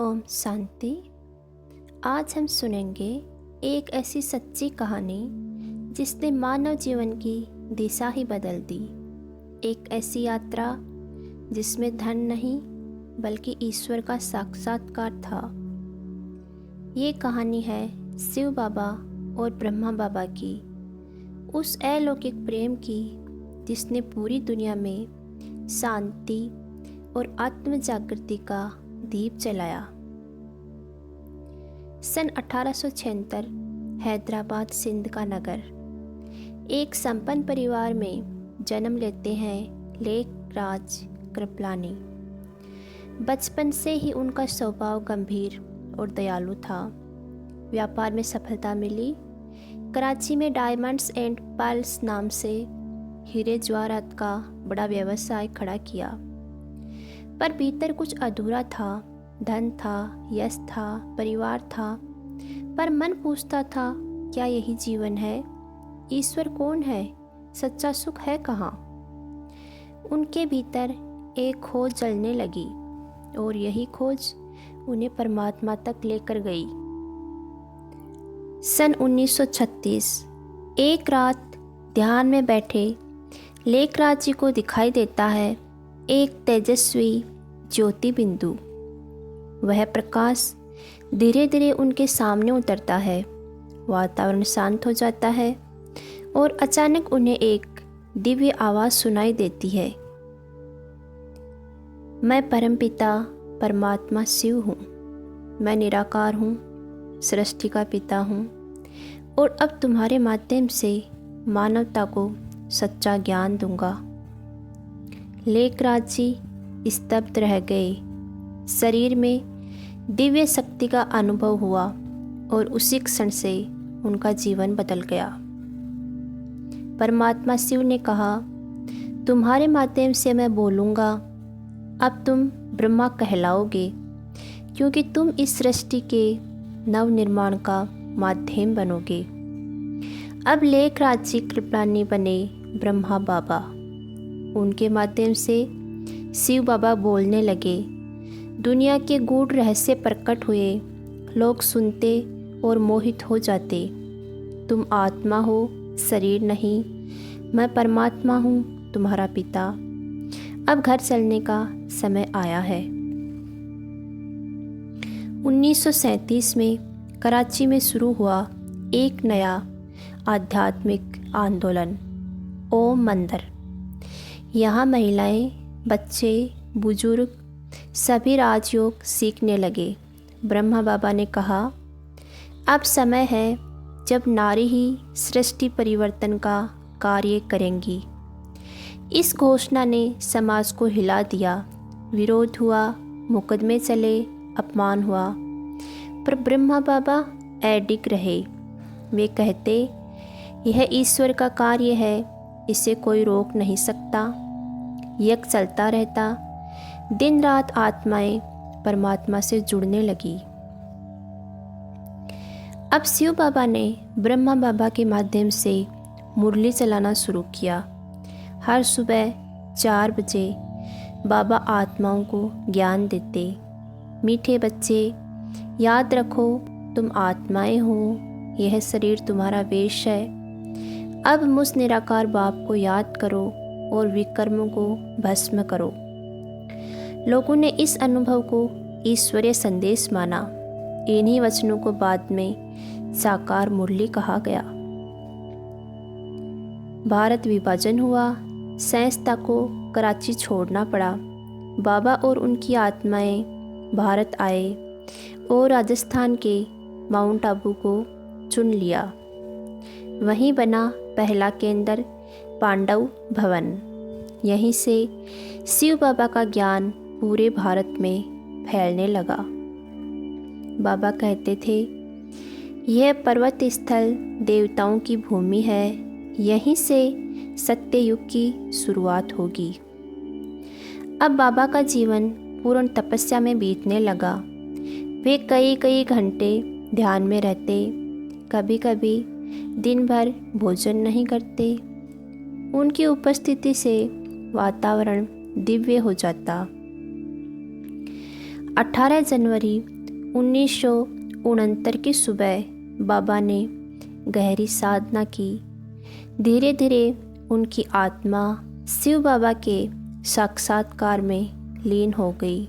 ओम शांति। आज हम सुनेंगे एक ऐसी सच्ची कहानी जिसने मानव जीवन की दिशा ही बदल दी। एक ऐसी यात्रा जिसमें धन नहीं बल्कि ईश्वर का साक्षात्कार था। ये कहानी है शिव बाबा और ब्रह्मा बाबा की, उस अलौकिक प्रेम की जिसने पूरी दुनिया में शांति और आत्म जागृति का दीप जलाया। सन 1876 हैदराबाद सिंध का नगर। एक संपन्न परिवार में जन्म लेते हैं लेखराज कृपलानी। बचपन से ही उनका स्वभाव गंभीर और दयालु था। व्यापार में सफलता मिली। कराची में डायमंड्स एंड पर्ल्स नाम से हीरे जवाहरात का बड़ा व्यवसाय खड़ा किया, पर भीतर कुछ अधूरा था। धन था, यश था, परिवार था, पर मन पूछता था, क्या यही जीवन है? ईश्वर कौन है? सच्चा सुख है कहाँ? उनके भीतर एक खोज जलने लगी और यही खोज उन्हें परमात्मा तक लेकर गई। सन 1936 एक रात ध्यान में बैठे लेखराज जी को दिखाई देता है एक तेजस्वी ज्योति बिंदु। वह प्रकाश धीरे धीरे उनके सामने उतरता है। वातावरण शांत हो जाता है और अचानक उन्हें एक दिव्य आवाज़ सुनाई देती है, मैं परमपिता परमात्मा शिव हूँ। मैं निराकार हूँ, सृष्टि का पिता हूँ और अब तुम्हारे माध्यम से मानवता को सच्चा ज्ञान दूंगा। लेखराज जी स्तब्ध रह गए। शरीर में दिव्य शक्ति का अनुभव हुआ और उसी क्षण से उनका जीवन बदल गया। परमात्मा शिव ने कहा, तुम्हारे माध्यम से मैं बोलूँगा। अब तुम ब्रह्मा कहलाओगे क्योंकि तुम इस सृष्टि के नव निर्माण का माध्यम बनोगे। अब लेखराज जी कृपलानी बने ब्रह्मा बाबा। उनके माध्यम से शिव बाबा बोलने लगे। दुनिया के गूढ़ रहस्य प्रकट हुए। लोग सुनते और मोहित हो जाते। तुम आत्मा हो, शरीर नहीं। मैं परमात्मा हूँ, तुम्हारा पिता। अब घर चलने का समय आया है। 1937 में कराची में शुरू हुआ एक नया आध्यात्मिक आंदोलन, ओम मंदिर। यहाँ महिलाएं, बच्चे, बुजुर्ग सभी राजयोग सीखने लगे। ब्रह्मा बाबा ने कहा, अब समय है जब नारी ही सृष्टि परिवर्तन का कार्य करेंगी। इस घोषणा ने समाज को हिला दिया। विरोध हुआ, मुकदमे चले, अपमान हुआ, पर ब्रह्मा बाबा अडिग रहे। वे कहते, यह ईश्वर का कार्य है, इसे कोई रोक नहीं सकता। यज्ञ चलता रहता। दिन रात आत्माएं परमात्मा से जुड़ने लगी। अब शिव बाबा ने ब्रह्मा बाबा के माध्यम से मुरली चलाना शुरू किया। हर सुबह 4 बजे बाबा आत्माओं को ज्ञान देते। मीठे बच्चे, याद रखो तुम आत्माएं हो, यह शरीर तुम्हारा वेश है। अब मुझ निराकार बाप को याद करो और विकर्मों को भस्म करो। लोगों ने इस अनुभव को ईश्वरीय संदेश माना। इन्हीं वचनों को बाद में साकार मुरली कहा गया। भारत विभाजन हुआ। संस्था को कराची छोड़ना पड़ा। बाबा और उनकी आत्माएं भारत आए और राजस्थान के माउंट आबू को चुन लिया। वहीं बना पहला केंद्र पांडव भवन। यहीं से शिव बाबा का ज्ञान पूरे भारत में फैलने लगा। बाबा कहते थे, यह पर्वत स्थल देवताओं की भूमि है। यहीं से सत्ययुग की शुरुआत होगी। अब बाबा का जीवन पूर्ण तपस्या में बीतने लगा। वे कई कई घंटे ध्यान में रहते। कभी कभी दिन भर भोजन नहीं करते। उनकी उपस्थिति से वातावरण दिव्य हो जाता। 18 जनवरी 1969 की सुबह बाबा ने गहरी साधना की। धीरे धीरे उनकी आत्मा शिव बाबा के साक्षात्कार में लीन हो गई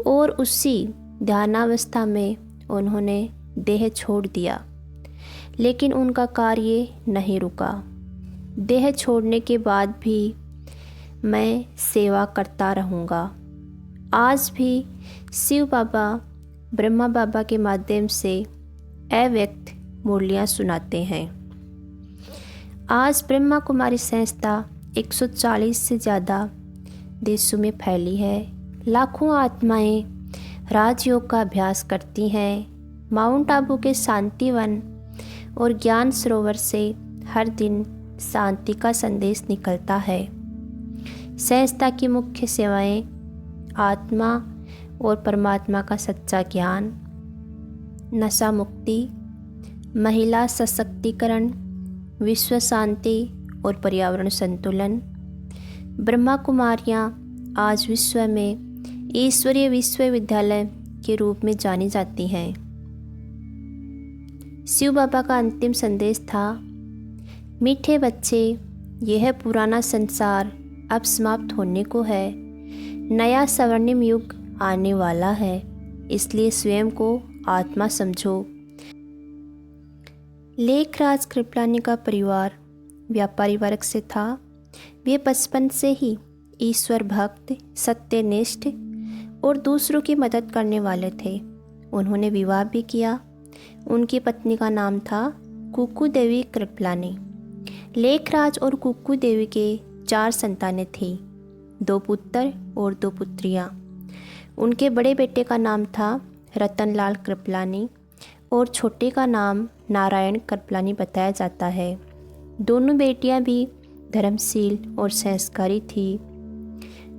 और उसी ध्यानावस्था में उन्होंने देह छोड़ दिया। लेकिन उनका कार्य नहीं रुका। देह छोड़ने के बाद भी मैं सेवा करता रहूँगा। आज भी शिव बाबा ब्रह्मा बाबा के माध्यम से अव्यक्त मुरलियाँ सुनाते हैं। आज ब्रह्मा कुमारी संस्था 140 से ज़्यादा देशों में फैली है। लाखों आत्माएं राजयोग का अभ्यास करती हैं। माउंट आबू के शांतिवन और ज्ञान सरोवर से हर दिन शांति का संदेश निकलता है। संस्था की मुख्य सेवाएं आत्मा और परमात्मा का सच्चा ज्ञान, नशा मुक्ति, महिला सशक्तिकरण, विश्व शांति और पर्यावरण संतुलन। ब्रह्मा कुमारियाँ आज विश्व में ईश्वरीय विश्वविद्यालय के रूप में जानी जाती हैं। शिव बाबा का अंतिम संदेश था, मीठे बच्चे, यह पुराना संसार अब समाप्त होने को है। नया स्वर्णिम युग आने वाला है, इसलिए स्वयं को आत्मा समझो। लेखराज कृपलानी का परिवार व्यापारी वर्ग से था। वे बचपन से ही ईश्वर भक्त, सत्यनिष्ठ और दूसरों की मदद करने वाले थे। उन्होंने विवाह भी किया। उनकी पत्नी का नाम था कुक्कू देवी कृपलानी। लेखराज और कुक्कू देवी के 4 संतानें थीं, 2 पुत्र और 2 पुत्रियां। उनके बड़े बेटे का नाम था रतनलाल कृपलानी और छोटे का नाम नारायण कृपलानी बताया जाता है। दोनों बेटियां भी धर्मशील और संस्कारी थी।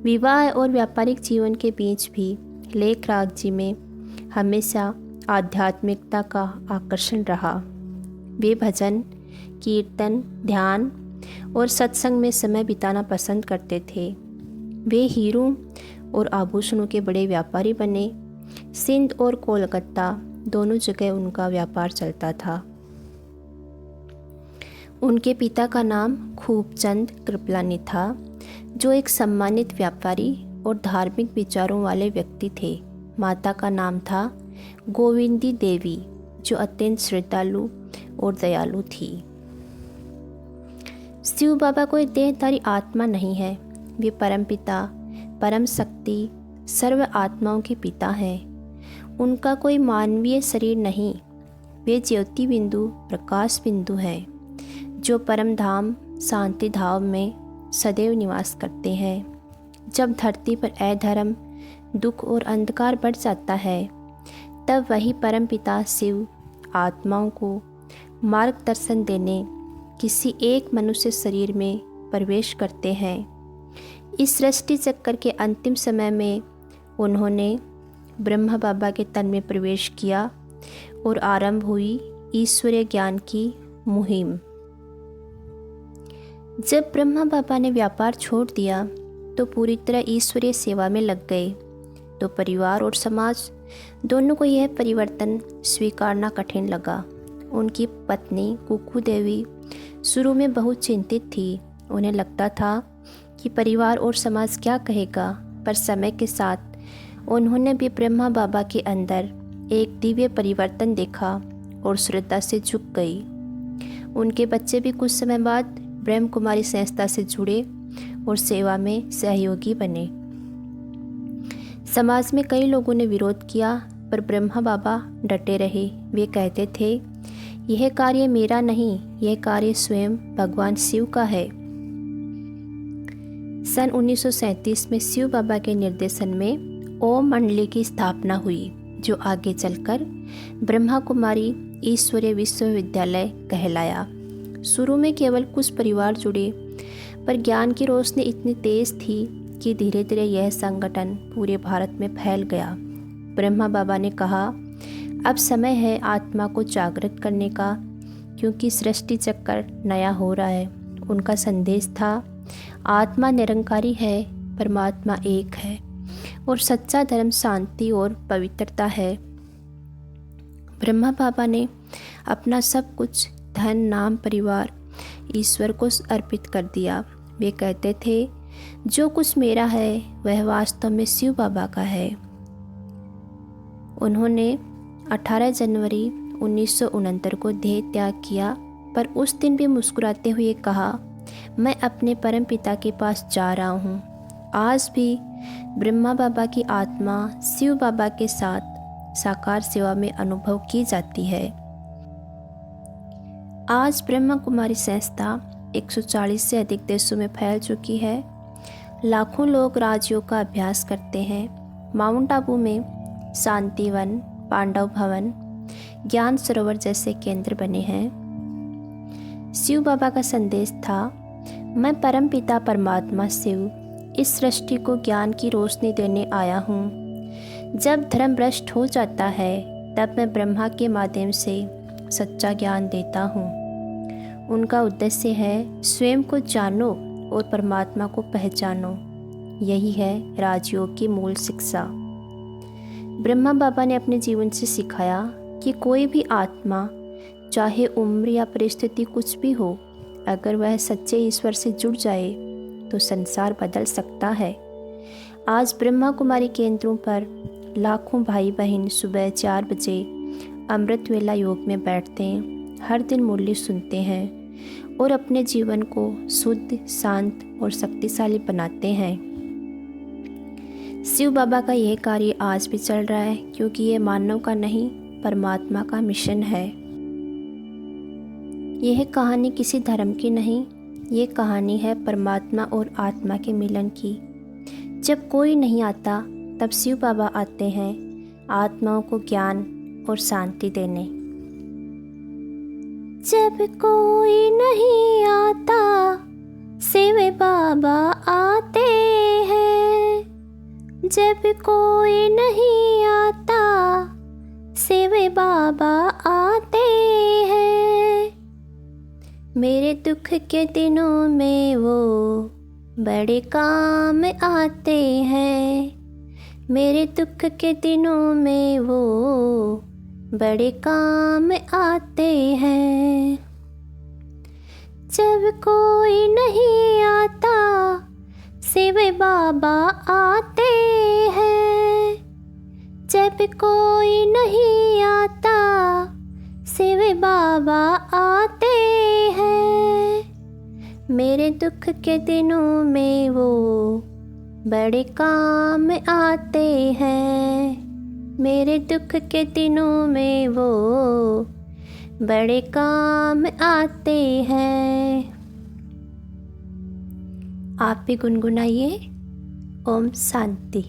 विवाह और व्यापारिक जीवन के बीच भी लेखराज जी में हमेशा आध्यात्मिकता का आकर्षण रहा। वे भजन, कीर्तन, ध्यान और सत्संग में समय बिताना पसंद करते थे। वे हीरों और आभूषणों के बड़े व्यापारी बने। सिंध और कोलकाता दोनों जगह उनका व्यापार चलता था। उनके पिता का नाम खूबचंद कृपलानी था, जो एक सम्मानित व्यापारी और धार्मिक विचारों वाले व्यक्ति थे। माता का नाम था गोविंदी देवी, जो अत्यंत श्रद्धालु और दयालु थी। शिव बाबा कोई देहधारी आत्मा नहीं है। वे परमपिता, परम शक्ति, सर्व आत्माओं के पिता हैं। उनका कोई मानवीय शरीर नहीं। वे ज्योति बिंदु, प्रकाश बिंदु हैं, जो परम धाम शांति धाम में सदैव निवास करते हैं। जब धरती पर अधर्म, दुख और अंधकार बढ़ जाता है, तब वही परम पिता शिव आत्माओं को मार्गदर्शन देने किसी एक मनुष्य शरीर में प्रवेश करते हैं। इस सृष्टि चक्कर के अंतिम समय में उन्होंने ब्रह्मा बाबा के तन में प्रवेश किया और आरंभ हुई ईश्वरीय ज्ञान की मुहिम। जब ब्रह्मा बाबा ने व्यापार छोड़ दिया तो पूरी तरह ईश्वरीय सेवा में लग गए। तो परिवार और समाज दोनों को यह परिवर्तन स्वीकारना कठिन लगा। उनकी पत्नी कुक्कू देवी शुरू में बहुत चिंतित थी। उन्हें लगता था कि परिवार और समाज क्या कहेगा, पर समय के साथ उन्होंने भी ब्रह्मा बाबा के अंदर एक दिव्य परिवर्तन देखा और श्रद्धा से झुक गई। उनके बच्चे भी कुछ समय बाद ब्रह्म कुमारी संस्था से जुड़े और सेवा में सहयोगी बने। समाज में कई लोगों ने विरोध किया, पर ब्रह्मा बाबा डटे रहे। वे कहते थे, यह कार्य मेरा नहीं, यह कार्य स्वयं भगवान शिव का है। सन 1937 में शिव बाबा के निर्देशन में ओम मंडली की स्थापना हुई, जो आगे चलकर ब्रह्मा कुमारी ईश्वरीय विश्वविद्यालय कहलाया। शुरू में केवल कुछ परिवार जुड़े, पर ज्ञान की रोशनी इतनी तेज थी कि धीरे धीरे यह संगठन पूरे भारत में फैल गया। ब्रह्मा बाबा ने कहा, अब समय है आत्मा को जागृत करने का, क्योंकि सृष्टि चक्कर नया हो रहा है। उनका संदेश था, आत्मा निरंकारी है, परमात्मा एक है और सच्चा धर्म शांति और पवित्रता है। ब्रह्मा बाबा ने अपना सब कुछ, धन, नाम, परिवार, ईश्वर को अर्पित कर दिया। वे कहते थे, जो कुछ मेरा है वह वास्तव में शिव बाबा का है। उन्होंने 18 जनवरी 1969 को देह त्याग किया, पर उस दिन भी मुस्कुराते हुए कहा, मैं अपने परम पिता के पास जा रहा हूँ। आज भी ब्रह्मा बाबा की आत्मा शिव बाबा के साथ साकार सेवा में अनुभव की जाती है। आज ब्रह्मा कुमारी संस्था 140 से अधिक देशों में फैल चुकी है। लाखों लोग राजयोग का अभ्यास करते हैं। माउंट आबू में शांतिवन, पांडव भवन, ज्ञान सरोवर जैसे केंद्र बने हैं। शिव बाबा का संदेश था, मैं परम पिता परमात्मा शिव इस सृष्टि को ज्ञान की रोशनी देने आया हूँ। जब धर्म भ्रष्ट हो जाता है तब मैं ब्रह्मा के माध्यम से सच्चा ज्ञान देता हूँ। उनका उद्देश्य है स्वयं को जानो और परमात्मा को पहचानो। यही है राजयोग की मूल शिक्षा। ब्रह्मा बाबा ने अपने जीवन से सिखाया कि कोई भी आत्मा, चाहे उम्र या परिस्थिति कुछ भी हो, अगर वह सच्चे ईश्वर से जुड़ जाए तो संसार बदल सकता है। आज ब्रह्मा कुमारी केंद्रों पर लाखों भाई बहन सुबह 4 बजे अमृत वेला योग में बैठते हैं, हर दिन मूल्य सुनते हैं और अपने जीवन को शुद्ध, शांत और शक्तिशाली बनाते हैं। शिव बाबा का यह कार्य आज भी चल रहा है, क्योंकि ये मानव का नहीं, परमात्मा का मिशन है। यह कहानी किसी धर्म की नहीं, ये कहानी है परमात्मा और आत्मा के मिलन की। जब कोई नहीं आता तब शिव बाबा आते हैं आत्माओं को ज्ञान और शांति देने। जब कोई नहीं आता शिव बाबा आते हैं। जब कोई नहीं आता शिव बाबा आते हैं। मेरे दुख के दिनों में वो बड़े काम आते हैं। मेरे दुख के दिनों में वो बड़े काम आते हैं। जब कोई नहीं आता शिव बाबा आते हैं। जब कोई नहीं आता शिव बाबा आते हैं। मेरे दुख के दिनों में वो बड़े काम आते हैं। मेरे दुख के दिनों में वो बड़े काम आते हैं। आप भी गुनगुनाइए। ओम शांति।